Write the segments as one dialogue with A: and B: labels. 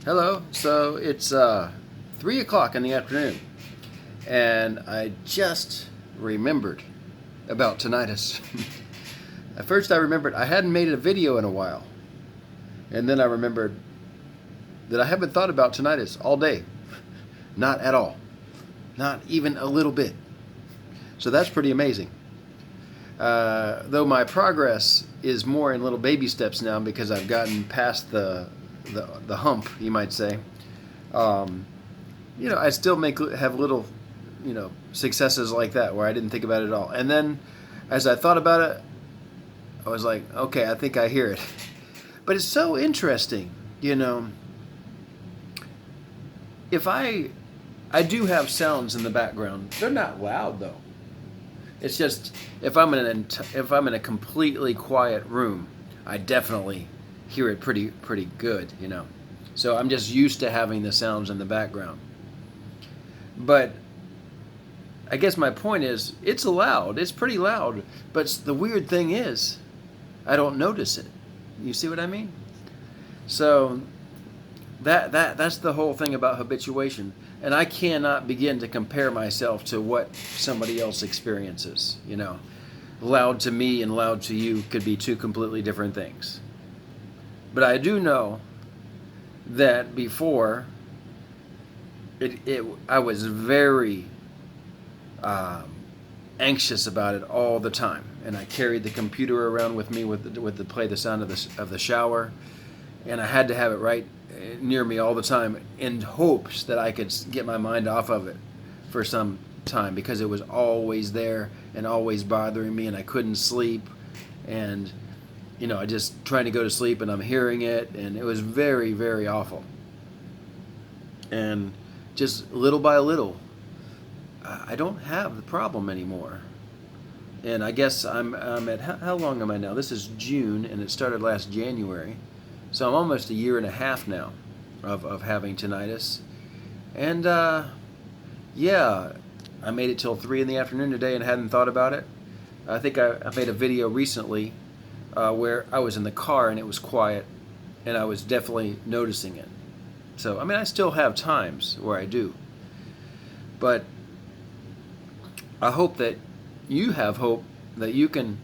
A: Hello. So it's 3 o'clock in the afternoon, and I just remembered about tinnitus. At first, I remembered I hadn't made a video in a while, and then I remembered that I haven't thought about tinnitus all day. Not at all. Not even a little bit. So that's pretty amazing. Though my progress is more in little baby steps now because I've gotten past the hump, you might say. Um, I still have little, successes like that where I didn't think about it at all. And then, as I thought about it, I was like, okay, I think I hear it. But it's so interesting, If I do have sounds in the background, they're not loud though. It's just if I'm in a completely quiet room, I definitely hear it pretty good. So I'm just used to having the sounds in the background. But I guess my point is, it's loud. It's pretty loud. But the weird thing is, I don't notice it. You see what I mean? So that's the whole thing about habituation. And I cannot begin to compare myself to what somebody else experiences. Loud to me and loud to you could be two completely different things. But I do know that before, I was very anxious about it all the time, and I carried the computer around with me with play the sound of the shower, and I had to have it right near me all the time in hopes that I could get my mind off of it for some time, because it was always there and always bothering me, and I couldn't sleep, and I just trying to go to sleep and I'm hearing it, and it was very, very awful. And just little by little, I don't have the problem anymore. And I guess I'm at, how long am I now? This is June, and it started last January. So I'm almost a year and a half now of having tinnitus. And yeah, I made it till 3 in the afternoon today and hadn't thought about it. I think I made a video recently where I was in the car and it was quiet, and I was definitely noticing it. So, I still have times where I do. But I hope that you have hope that you can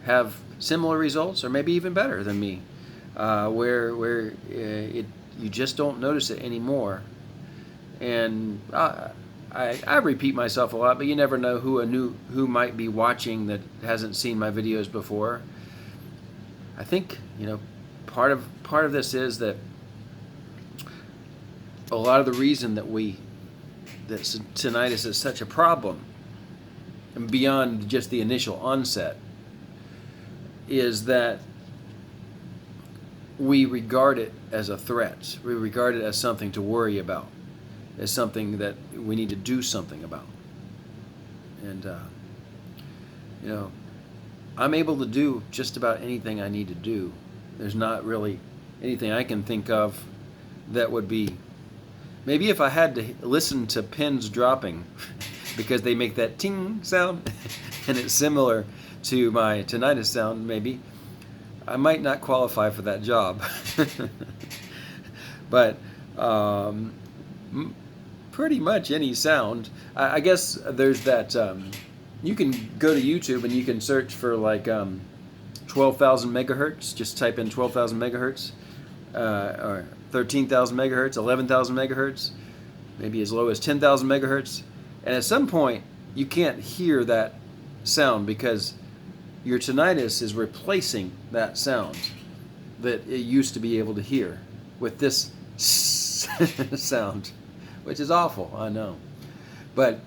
A: have similar results, or maybe even better than me, where you just don't notice it anymore. And I repeat myself a lot, but you never know who might be watching that hasn't seen my videos before. I think part of this is that a lot of the reason that tinnitus is such a problem, and beyond just the initial onset, is that we regard it as a threat. We regard it as something to worry about, as something that we need to do something about. And I'm able to do just about anything I need to do. There's not really anything I can think of that would be, maybe if I had to listen to pins dropping because they make that ting sound and it's similar to my tinnitus sound, maybe I might not qualify for that job. But pretty much any sound. I guess there's that, you can go to YouTube and you can search for like 12,000 megahertz. Just type in 12,000 megahertz, or 13,000 megahertz, 11,000 megahertz, maybe as low as 10,000 megahertz. And at some point, you can't hear that sound because your tinnitus is replacing that sound that it used to be able to hear with this sound, which is awful, I know. But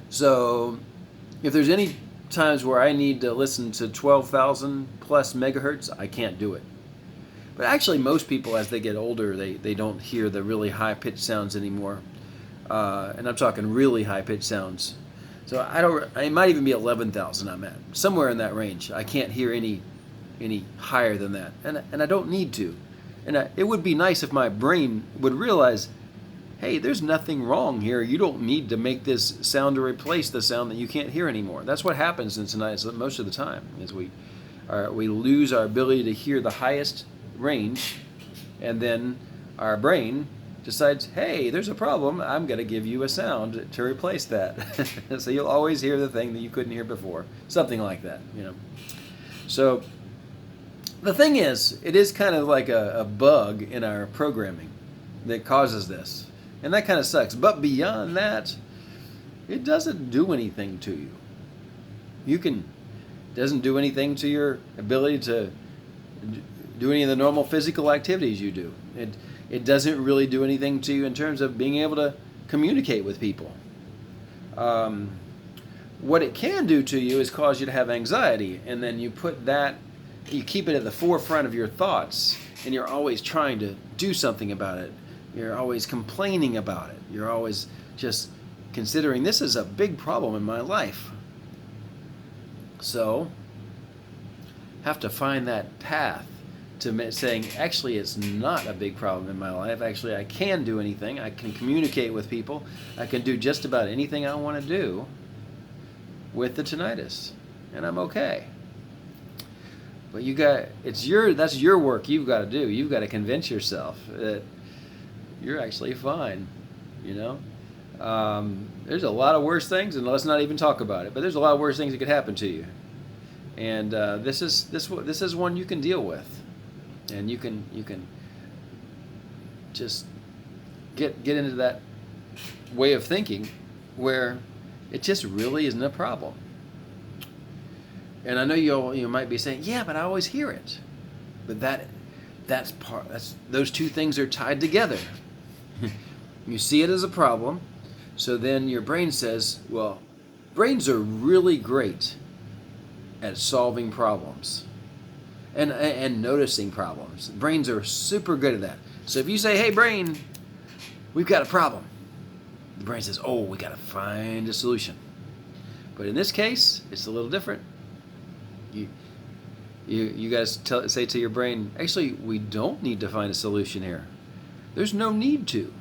A: so if there's any times where I need to listen to 12,000 plus megahertz, I can't do it. But actually, most people, as they get older, they don't hear the really high-pitched sounds anymore. And I'm talking really high-pitched sounds. So it might even be 11,000 I'm at. Somewhere in that range. I can't hear any higher than that. And I don't need to. And it would be nice if my brain would realize, hey, there's nothing wrong here. You don't need to make this sound to replace the sound that you can't hear anymore. That's what happens in tinnitus most of the time, is we we lose our ability to hear the highest range, and then our brain decides, hey, there's a problem, I'm going to give you a sound to replace that. So you'll always hear the thing that you couldn't hear before. Something like that, you know. So the thing is, it is kind of like a bug in our programming that causes this. And that kind of sucks. But beyond that, it doesn't do anything to you. It doesn't do anything to your ability to do any of the normal physical activities you do. It doesn't really do anything to you in terms of being able to communicate with people. What it can do to you is cause you to have anxiety, and then you keep it at the forefront of your thoughts, and you're always trying to do something about it. You're always complaining about it. You're always just considering, this is a big problem in my life. So, have to find that path to saying, actually, it's not a big problem in my life. Actually, I can do anything. I can communicate with people. I can do just about anything I want to do with the tinnitus, and I'm okay. But that's your work you've got to do. You've got to convince yourself that you're actually fine, you know. There's a lot of worse things, and let's not even talk about it, but there's a lot of worse things that could happen to you. And this is one you can deal with. And you can just get into that way of thinking where it just really isn't a problem. And I know you might be saying, yeah, but I always hear it. But those two things are tied together. You see it as a problem, so then your brain says, well, brains are really great at solving problems. And noticing problems. Brains are super good at that. So if you say, hey brain, we've got a problem, the brain says, oh, we got to find a solution. But in this case, it's a little different. You guys say to your brain, actually, we don't need to find a solution here. There's no need to.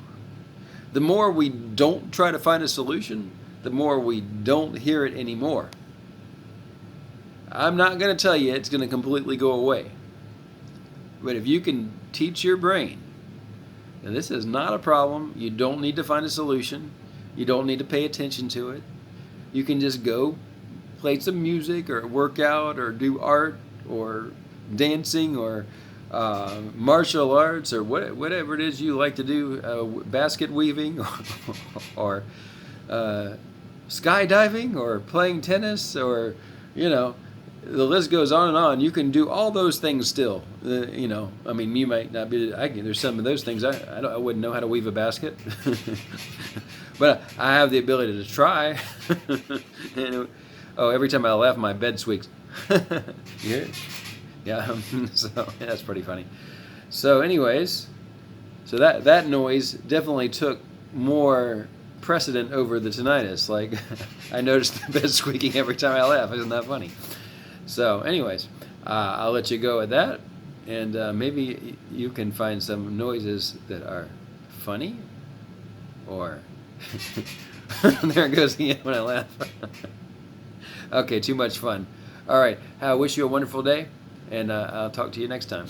A: The more we don't try to find a solution, the more we don't hear it anymore. I'm not going to tell you it's going to completely go away. But if you can teach your brain that this is not a problem, you don't need to find a solution, you don't need to pay attention to it, you can just go play some music or work out or do art or dancing or martial arts or whatever it is you like to do, basket weaving or skydiving or playing tennis or, you know, the list goes on and on. You can do all those things still. You know, I mean, you might not be. There's some of those things I wouldn't know how to weave a basket, but I have the ability to try. And, every time I laugh, my bed squeaks. You hear it? Yeah. So that's pretty funny. So, anyways, that noise definitely took more precedent over the tinnitus. Like, I noticed the bed squeaking every time I laugh. Isn't that funny? So, anyways, I'll let you go at that, and maybe you can find some noises that are funny, or there it goes again when I laugh. Okay, too much fun. All right, I wish you a wonderful day, and I'll talk to you next time.